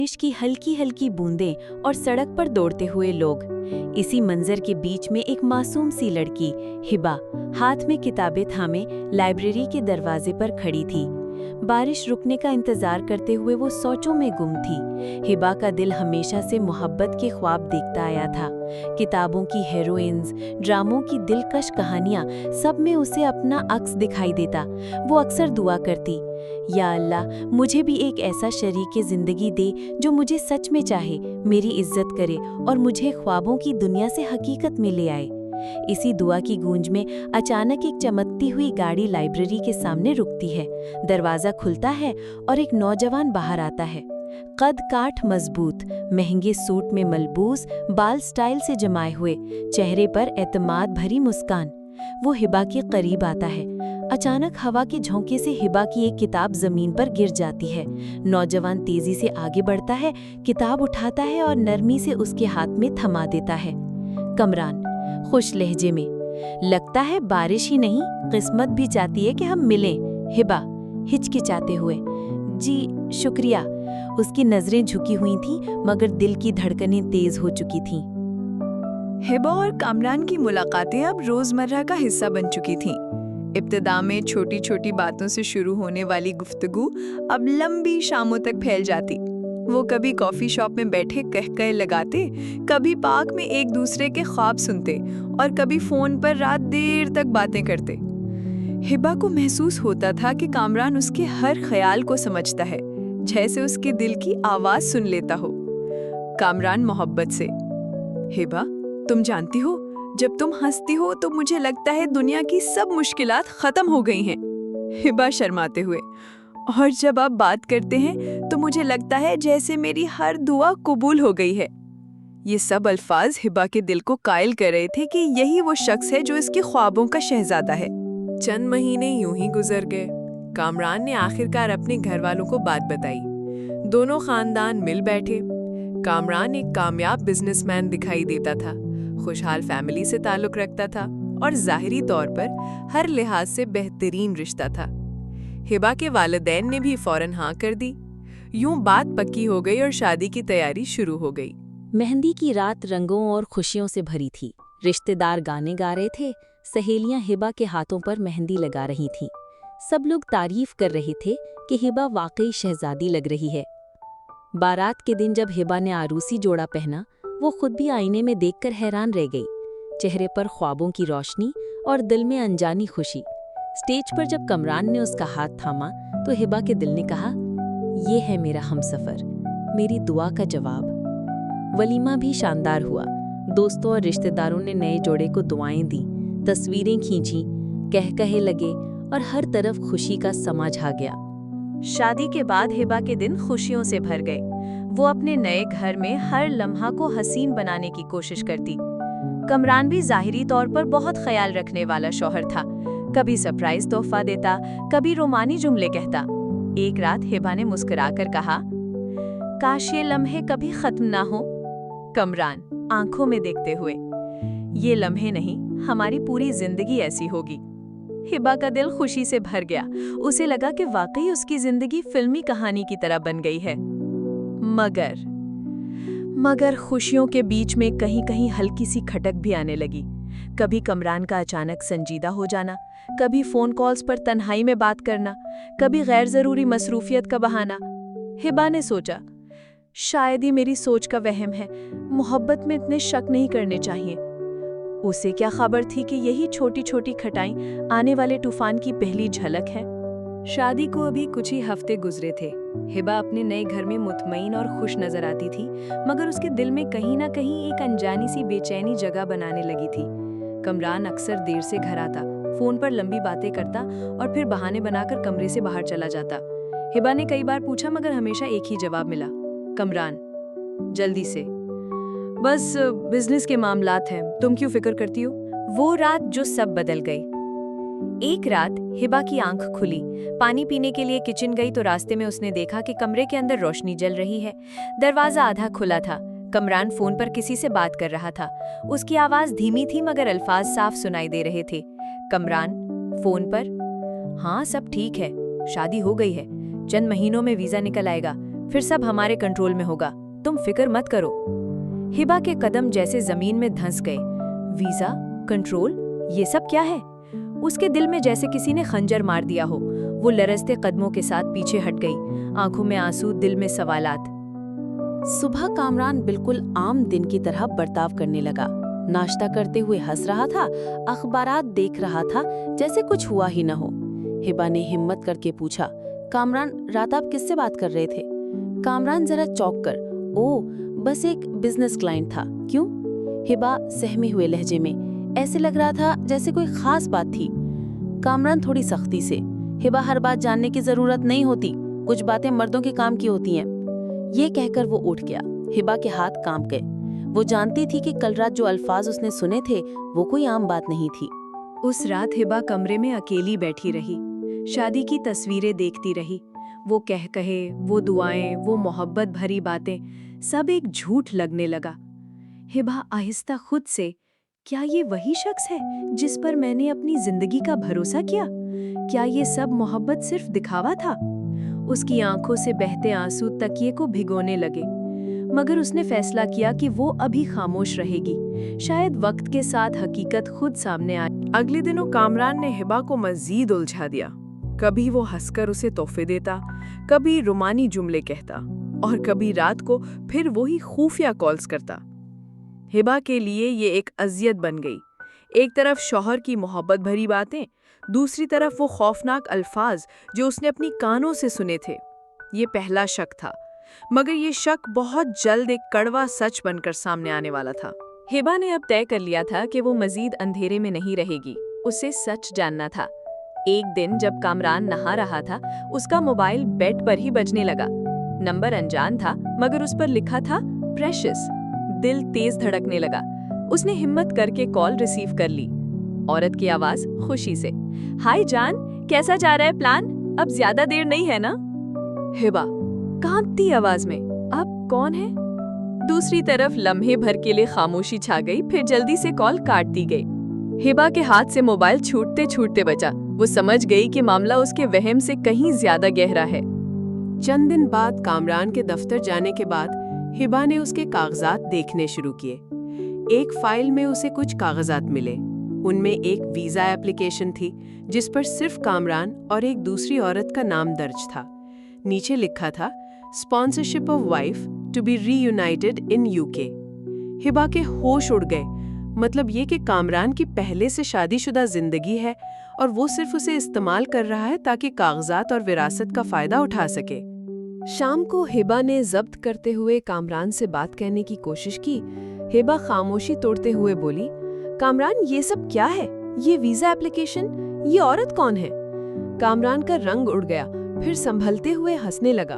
बारिश की हल्की हल्की बूंदें और सड़क पर दौड़ते हुए लोग। इसी मंजर के बीच में एक मासूम सी लड़की हिबा हाथ में किताबें थामे लाइब्रेरी के दरवाजे पर खड़ी थी। बारिश रुकने का इंतजार करते हुए वो सोचों में गुम थी। हिबा का दिल हमेशा से मोहब्बत के ख्वाब देखता आया था। किताबों की हीरोइंस, ड्रामों की दिलकश कहानियां, सब में उसे अपना अक्स दिखाई देता। वो अक्सर दुआ करती, या अल्लाह, मुझे भी एक ऐसा शरीके ज़िंदगी दे जो मुझे सच में चाहे, मेरी इज्जत करे और मुझे ख्वाबों की दुनिया से हकीकत में ले आए। इसी दुआ की गूंज में अचानक एक चमकती हुई गाड़ी लाइब्रेरी के सामने रुकती है। दरवाज़ा खुलता है और एक नौजवान बाहर आता है। कद काठ मजबूत, महंगे सूट में मलबूस, बाल स्टाइल से जमाए हुए, चेहरे पर एतमाद भरी मुस्कान। वो हिबा के करीब आता है। अचानक हवा के झोंके से हिबा की एक किताब जमीन पर गिर जाती है। नौजवान तेजी से आगे बढ़ता है, किताब उठाता है और नरमी से उसके हाथ में थमा देता है। कमरान खुश लहजे में, लगता है बारिश ही नहीं, किस्मत भी चाहती है कि हम मिलें। हिबा हिचकिचाते हुए, जी शुक्रिया। उसकी नजरें झुकी हुई थीं, मगर दिल की धड़कनें तेज हो चुकी थीं। हिबा और कामरान की मुलाकातें अब रोजमर्रा का हिस्सा बन चुकी थीं। इब्तिदा में छोटी छोटी बातों से शुरू होने वाली गुफ्तगू अब लंबी शामों तक फैल जाती। वो कभी कॉफी शॉप में बैठे कहकहे लगाते, कभी पार्क में एक दूसरे के ख्वाब सुनते और कभी फोन पर रात देर तक बातें करते। हिबा को महसूस होता था कि कामरान उसके हर ख्याल को समझता है, जैसे उसके दिल की आवाज सुन लेता हो। कामरान मोहब्बत से, हिबा, तुम जानती हो, जब तुम हंसती हो तो मुझे लगता है दुनिया की सब मुश्किलात खत्म हो गई हैं। हिबा शर्माते हुए, और जब आप बात करते हैं तो मुझे लगता है जैसे मेरी हर दुआ कबूल हो गई है। ये सब अल्फाज हिबा के दिल को कायल कर रहे थे कि यही वो शख्स है जो इसके ख्वाबों का शहजादा है। चंद महीने यूं ही गुजर गए। कामरान ने आखिरकार अपने घर वालों को बात बताई। दोनों खानदान मिल बैठे। कामरान एक कामयाब बिजनेसमैन दिखाई देता था, खुशहाल फैमिली से ताल्लुक रखता था और ज़ाहिरी तौर पर हर लिहाज से बेहतरीन रिश्ता था। हिबा के वालिदैन ने भी फौरन हाँ कर दी। यूं बात पक्की हो गई और शादी की तैयारी शुरू हो गई। मेहंदी की रात रंगों और खुशियों से भरी थी। रिश्तेदार गाने गा रहे थे, सहेलियां हिबा के हाथों पर मेहंदी लगा रही थीं। सब लोग तारीफ कर रहे थे कि हिबा वाकई शहजादी लग रही है। बारात के दिन जब हिबा ने आरूसी जोड़ा पहना, वो खुद भी आईने में देखकर हैरान रह गई। चेहरे पर ख्वाबों की रोशनी और दिल में अनजानी खुशी। स्टेज पर जब कमरान ने उसका हाथ थामा तो हिबा के दिल ने कहा, ये है मेरा हमसफर, मेरी दुआ का जवाब। वलीमा भी शानदार हुआ। दोस्तों और रिश्तेदारों ने नए जोड़े को दुआएं दी, तस्वीरें खींची, कहकहे लगे और हर तरफ खुशी का समा छा गया। शादी के बाद हिबा के दिन खुशियों से भर गए। वो अपने नए घर में हर लम्हा को हसीन बनाने की कोशिश करती। कमरान भी ज़ाहिरी तौर पर बहुत ख्याल रखने वाला शौहर था। कभी सरप्राइज तोहफा देता, कभी रोमानी जुमले कहता। एक रात हिबा ने मुस्कुराकर कहा, काश ये लम्हे कभी खत्म ना हो। कमरान आंखों में देखते हुए, ये लम्हे नहीं, हमारी पूरी जिंदगी ऐसी होगी। हिबा का दिल खुशी से भर गया। उसे लगा कि वाकई उसकी जिंदगी फिल्मी कहानी की तरह बन गई है। मगर खुशियों के बीच में कहीं कहीं हल्की सी खटक भी आने लगी। कभी कमरान का अचानक संजीदा हो जाना, कभी फोन कॉल्स पर तन्हाई में बात करना, कभी गैर जरूरी मसरूफियत का बहाना। हिबा ने सोचा, शायद ये मेरी सोच का वहम है, मोहब्बत में इतने शक नहीं करने चाहिए। उसे क्या खबर थी कि यही छोटी छोटी खटाई आने वाले तूफान की पहली झलक है। शादी को अभी कुछ ही हफ्ते गुजरे थे। हिबा अपने नए घर में मुतमईन और खुश नजर आती थी, मगर उसके दिल में कहीं ना कहीं एक अनजानी सी बेचैनी जगह बनाने लगी थी। कमरान अक्सर देर से घर आता, फोन पर लंबी बातें करता और फिर बहाने बनाकर कमरे से बाहर चला जाता। हिबा ने कई बार पूछा, मगर हमेशा एक ही जवाब मिला, कमरान जल्दी से, बस बिजनेस के मामलात हैं, तुम क्यों फिक्र करती हो। वो रात जो सब बदल गई। एक रात हिबा की आंख खुली, पानी पीने के लिए किचन गई तो रास्ते में उसने देखा कि कमरे के अंदर रोशनी जल रही है। दरवाजा आधा खुला था। कमरान फोन पर किसी से बात कर रहा था। उसकी आवाज धीमी थी मगर अल्फाज साफ सुनाई दे रहे थे। कमरान फोन पर, हाँ सब ठीक है, शादी हो गई है, चंद महीनों में वीजा निकल आएगा, फिर सब हमारे कंट्रोल में होगा, तुम फिक्र मत करो। हिबा के कदम जैसे जमीन में धंस गए। वीजा, कंट्रोल, ये सब क्या है? उसके दिल में जैसे किसी ने खंजर मार दिया हो। वो लरजते कदमों के साथ पीछे हट गई, आंखों में आंसू, दिल में सवालात। सुबह कामरान बिल्कुल आम दिन की तरह बर्ताव करने लगा। नाश्ता करते हुए हंस रहा था, अखबारात देख रहा था जैसे कुछ हुआ ही न हो। हिबा ने हिम्मत करके पूछा, कामरान, रात आप किससे बात कर रहे थे? कामरान जरा चौंक कर, ओ, बस एक बिजनेस क्लाइंट था। क्यों? हिबा सहमे हुए लहजे में, ऐसे लग रहा था जैसे कोई खास बात थी। कामरान थोड़ी सख्ती से, हिबा, हर बात जानने की जरूरत नहीं होती, कुछ बातें मर्दों के काम की होती हैं। ये कहकर वो उठ गया। हिबा के हाथ कांप गए। वो जानती थी कि कल रात जो अल्फाज उसने सुने थे वो कोई आम बात नहीं थी। उस रात हिबा कमरे में अकेली बैठी रही, शादी की तस्वीरें देखती रही। वो कहे, वो दुआएं, वो मोहब्बत भरी बातें, सब एक झूठ लगने लगा। हिबा आहिस्ता खुद से, क्या ये वही शख्स है जिस पर मैंने अपनी जिंदगी का भरोसा किया? क्या ये सब मोहब्बत सिर्फ दिखावा था? उसकी आंखों से बहते आंसू तकिए को भिगोने लगे, मगर उसने फैसला किया कि वो अभी खामोश रहेगी। शायद वक्त के साथ हकीकत खुद सामने आए। अगले दिनों कामरान ने हिबा को मजीद उलझा दिया। कभी वो हंसकर उसे तोहफे देता, कभी रुमानी जुमले कहता, और कभी रात को फिर वही खुफिया कॉल्स करता। हिबा के लिए ये एक अजियत बन गई। एक तरफ शौहर की मोहब्बत भरी बातें, दूसरी तरफ वो खौफनाक अल्फाज जो उसने अपनी कानों से सुने थे। ये पहला शक था, मगर ये शक बहुत जल्द एक कड़वा सच बनकर सामने आने वाला था। हिबा ने अब तय कर लिया था कि वो मजीद अंधेरे में नहीं रहेगी, उसे सच जानना था। एक दिन जब कामरान नहा रहा था, उसका मोबाइल बेड पर ही बजने लगा। नंबर अनजान था, मगर उस पर लिखा था प्रेशियस। दिल तेज धड़कने लगा। उसने हिम्मत करके कॉल रिसीव कर ली। औरत की आवाज खुशी से, हाय जान, कैसा जा रहा है प्लान? अब ज्यादा देर नहीं है ना? हिबा कांपती आवाज में, आप कौन है? दूसरी तरफ लम्हे भर के लिए खामोशी छा गई, फिर जल्दी से कॉल काट दी गई। हिबा के हाथ से मोबाइल छूटते छूटते बचा। वो समझ गई कि मामला उसके वहम से कहीं ज्यादा गहरा है। चंद दिन बाद कामरान के दफ्तर जाने के बाद हिबा ने उसके कागजात देखने शुरू किए। एक फाइल में उसे कुछ कागजात मिले। उनमें एक वीजा एप्लीकेशन थी जिस पर सिर्फ कामरान और एक दूसरी औरत का नाम दर्ज था। नीचे लिखा था, sponsorship of wife to be reunited in UK. Hiba के होश उड़ गए। मतलब ये कि कामरान की पहले से शादीशुदा जिंदगी है और वो सिर्फ उसे इस्तेमाल कर रहा है ताकि कागजात और विरासत का फायदा उठा सके। शाम को हिबा ने जब्त करते हुए कामरान से बात करने की कोशिश की। हिबा खामोशी तोड़ते हुए बोली, कामरान, ये सब क्या है? ये वीजा एप्लीकेशन, ये औरत कौन है? कामरान का रंग उड़ गया, फिर संभलते हुए हंसने लगा।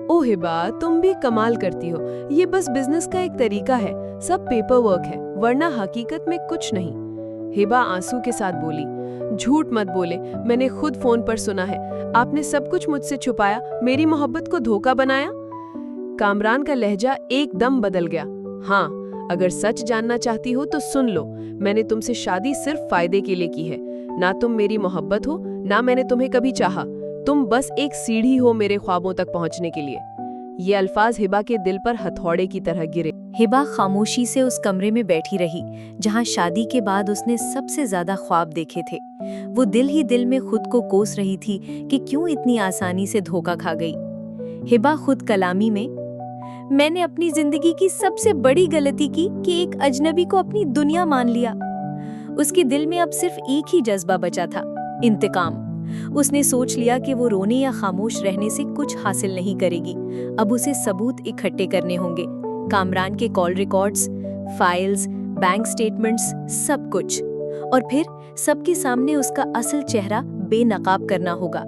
ओ हिबा, तुम भी कमाल करती हो। ये बस बिजनेस का एक तरीका है, सब पेपर वर्क है, वरना हकीकत में कुछ नहीं। हिबा आंसू के साथ बोली, झूठ मत बोले, मैंने खुद फोन पर सुना है। आपने सब कुछ मुझसे छुपाया, मेरी मोहब्बत को धोखा बनाया। कामरान का लहजा एकदम बदल गया। हाँ, अगर सच जानना चाहती हो तो सुन लो, मैंने तुमसे शादी सिर्फ फायदे के लिए की है। ना तुम मेरी मोहब्बत हो, ना मैंने तुम्हें कभी चाहा। तुम बस एक सीढ़ी हो मेरे ख्वाबों तक पहुंचने के लिए। ये अल्फाज हिबा के दिल पर हथौड़े की तरह गिरे। हिबा खामोशी से उस कमरे में बैठी रही जहां शादी के बाद उसने सबसे ज्यादा ख्वाब देखे थे। वो दिल ही दिल में खुद को कोस रही थी कि क्यों इतनी आसानी से धोखा खा गई। हिबा खुद कलामी में, मैंने अपनी जिंदगी की सबसे बड़ी गलती की कि एक अजनबी को अपनी दुनिया मान लिया। उसके दिल में अब सिर्फ एक ही जज्बा बचा था, इंतकाम। उसने सोच लिया कि वो रोने या खामोश रहने से कुछ हासिल नहीं करेगी। अब उसे सबूत इकट्ठे करने होंगे, कामरान के call records, files, bank statements, सब कुछ। और फिर सबके सामने उसका असल चेहरा बेनकाब करना होगा।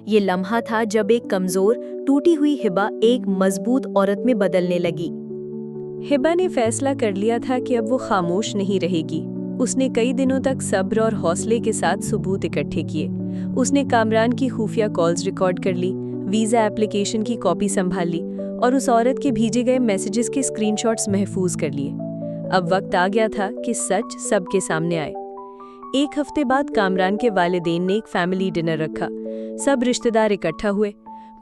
ये लम्हा था जब एक कमजोर, टूटी हुई हिबा एक मजबूत औरत में बदलने लगी। हिबा ने फैसला कर लिया था कि अब वो खामोश नहीं रहेगी। उसने कई दिनों तक सब्र और हौसले के साथ सबूत इकट्ठे किए। उसने कामरान की खुफिया कॉल्स रिकॉर्ड कर ली, वीजा एप्लीकेशन की कॉपी संभाल ली और उस औरत के भेजे गए मैसेजेस के स्क्रीनशॉट्स महफूज कर लिए। अब वक्त आ गया था कि सच सबके सामने आए। एक हफ्ते बाद कामरान के वालिदैन ने एक फैमिली डिनर रखा। सब रिश्तेदार इकट्ठा हुए।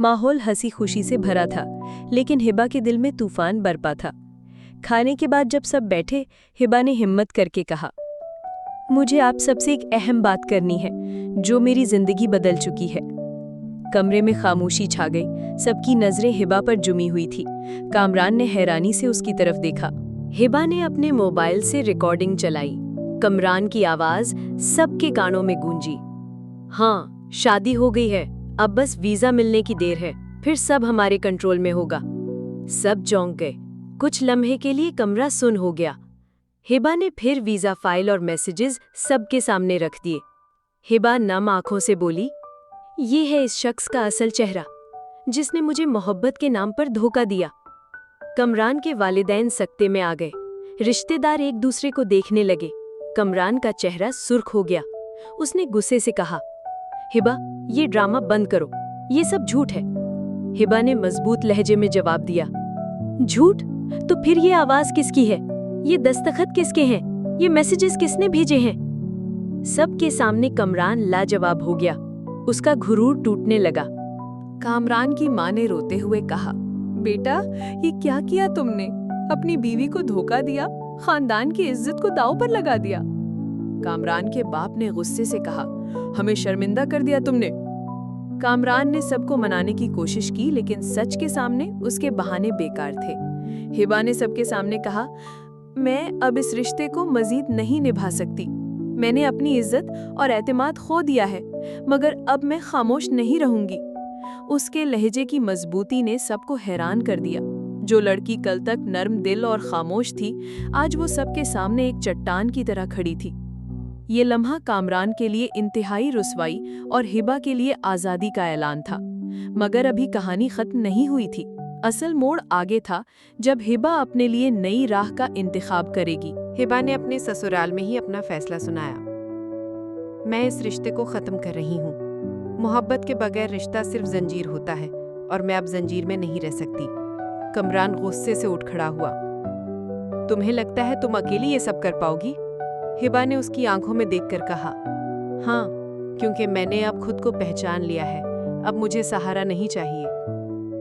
माहौल हंसी खुशी से भरा था, लेकिन हिबा के दिल में तूफान बरपा था। खाने के बाद जब सब बैठे, हिबा ने हिम्मत करके कहा, मुझे आप सबसे एक अहम बात करनी है जो मेरी जिंदगी बदल चुकी है। कमरे में खामोशी छा गई, सबकी नजरें हिबा पर जुमी हुई थी। कामरान ने हैरानी से उसकी तरफ देखा। हिबा ने अपने मोबाइल से रिकॉर्डिंग चलाई। कमरान की आवाज सबके कानों में गूंजी। हाँ, शादी हो गई है, अब बस वीजा मिलने की देर है, फिर सब हमारे कंट्रोल में होगा। सब चौंक गए। कुछ लम्हे के लिए कमरा सुन हो गया। हिबा ने फिर वीजा फाइल और मैसेजेस सबके सामने रख दिए। हिबा नम आंखों से बोली, ये है इस शख्स का असल चेहरा, जिसने मुझे मोहब्बत के नाम पर धोखा दिया। कमरान के वालिदैन सकते में आ गए। रिश्तेदार एक दूसरे को देखने लगे। कमरान का चेहरा सुर्ख हो गया। उसने गुस्से से कहा, हिबा, ये ड्रामा बंद करो, ये सब झूठ है। हिबा ने मजबूत लहजे में जवाब दिया, झूठ? तो फिर ये आवाज किसकी है? ये दस्तखत किसके हैं? ये मैसेजेस किसने भेजे हैं? सबके सामने कमरान लाजवाब हो गया। उसका घुरूर टूटने लगा। कामरान की माँ ने रोते हुए कहा, बेटा, ये क्या किया तुमने? अपनी बीवी को धोखा दिया, खानदान की इज्जत को दांव पर लगा दिया। कामरान के बाप ने गुस्से से कहा, हमें शर्मिंदा कर दिया तुमने। कामरान ने सबको मनाने की कोशिश की, लेकिन सच के सामने उसके बहाने बेकार थे। हिबा ने सबके सामने कहा, मैं अब इस रिश्ते को मजीद नहीं निभा सकती। मैंने अपनी इज्जत और एतमाद खो दिया है, मगर अब मैं खामोश नहीं रहूंगी। उसके लहजे की मजबूती ने सबको हैरान कर दिया। जो लड़की कल तक नर्म दिल और खामोश थी, आज वो सबके सामने एक चट्टान की तरह खड़ी थी। ये लम्हा कामरान के लिए इंतहाई रुसवाई और हिबा के लिए आज़ादी का ऐलान था। मगर अभी कहानी खत्म नहीं हुई थी। असल मोड़ आगे था, जब हिबा अपने लिए नई राह का इंतखाब करेगी। हिबा ने अपने ससुराल में ही अपना फैसला सुनाया। मैं इस रिश्ते को खत्म कर रही हूँ। मोहब्बत के बगैर रिश्ता सिर्फ जंजीर होता है और मैं अब जंजीर में नहीं रह सकती। कमरान गुस्से से उठ खड़ा हुआ। तुम्हें लगता है तुम अकेली ये सब कर पाओगी? हिबा ने उसकी आंखों में देखकर कहा, हाँ, क्योंकि मैंने अब खुद को पहचान लिया है। अब मुझे सहारा नहीं चाहिए।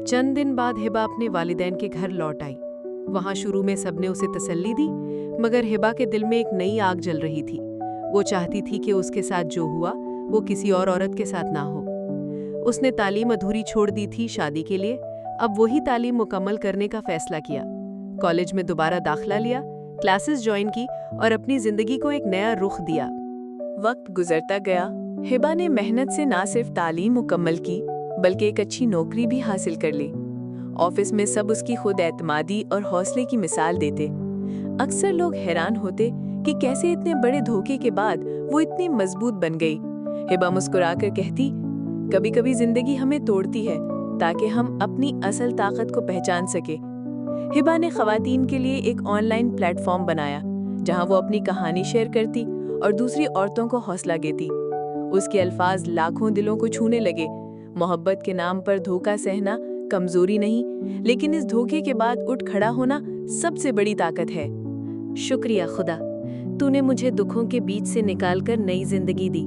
चंद दिन बाद हिबा अपने वालिदैन के घर लौट आई। वहां शुरू में सबने उसे तसल्ली दी, मगर हिबा के दिल में एक नई आग जल रही थी। वो चाहती थी कि उसके साथ जो हुआ वो किसी और औरत के साथ ना हो। उसने तालीम अधूरी छोड़ दी थी शादी के लिए। अब वही तालीम मुकम्मल करने का फैसला किया। कॉलेज में दोबारा दाखिला लिया, क्लासेस ज्वाइन की और अपनी जिंदगी को एक नया रुख दिया। वक्त गुजरता गया। हिबा ने मेहनत से ना सिर्फ तालीम मुकम्मल की, बल्कि एक अच्छी नौकरी भी हासिल कर ली। ऑफिस में सब उसकी खुद एतमादी और हौसले की मिसाल देते। अक्सर लोग हैरान होते कि कैसे इतने बड़े धोखे के बाद वो इतनी मजबूत बन गई। हिबा मुस्कुराकर कहती, कभी कभी जिंदगी हमें तोड़ती है ताकि हम अपनी असल ताकत को पहचान सके। हिबा ने खवातीन के लिए एक ऑनलाइन प्लेटफॉर्म बनाया, जहां वो अपनी कहानी शेयर करती और दूसरी औरतों को हौसला देती। उसके अल्फाज लाखों दिलों को छूने लगे। मोहब्बत के नाम पर धोखा सहना कमजोरी नहीं, लेकिन इस धोखे के बाद उठ खड़ा होना सबसे बड़ी ताकत है। शुक्रिया खुदा, तूने मुझे दुखों के बीच से निकालकर नई जिंदगी दी।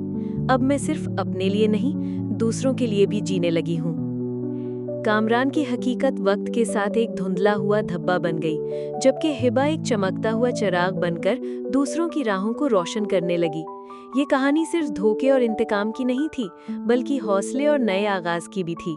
अब मैं सिर्फ अपने लिए नहीं, दूसरों के लिए भी जीने लगी हूँ। कामरान की हकीकत वक्त के साथ एक धुंधला हुआ धब्बा बन गई, जबकि हिबा एक चमकता हुआ चिराग बनकर दूसरों की राहों को रोशन करने लगी। ये कहानी सिर्फ धोखे और इंतकाम की नहीं थी, बल्कि हौसले और नए आगाज की भी थी।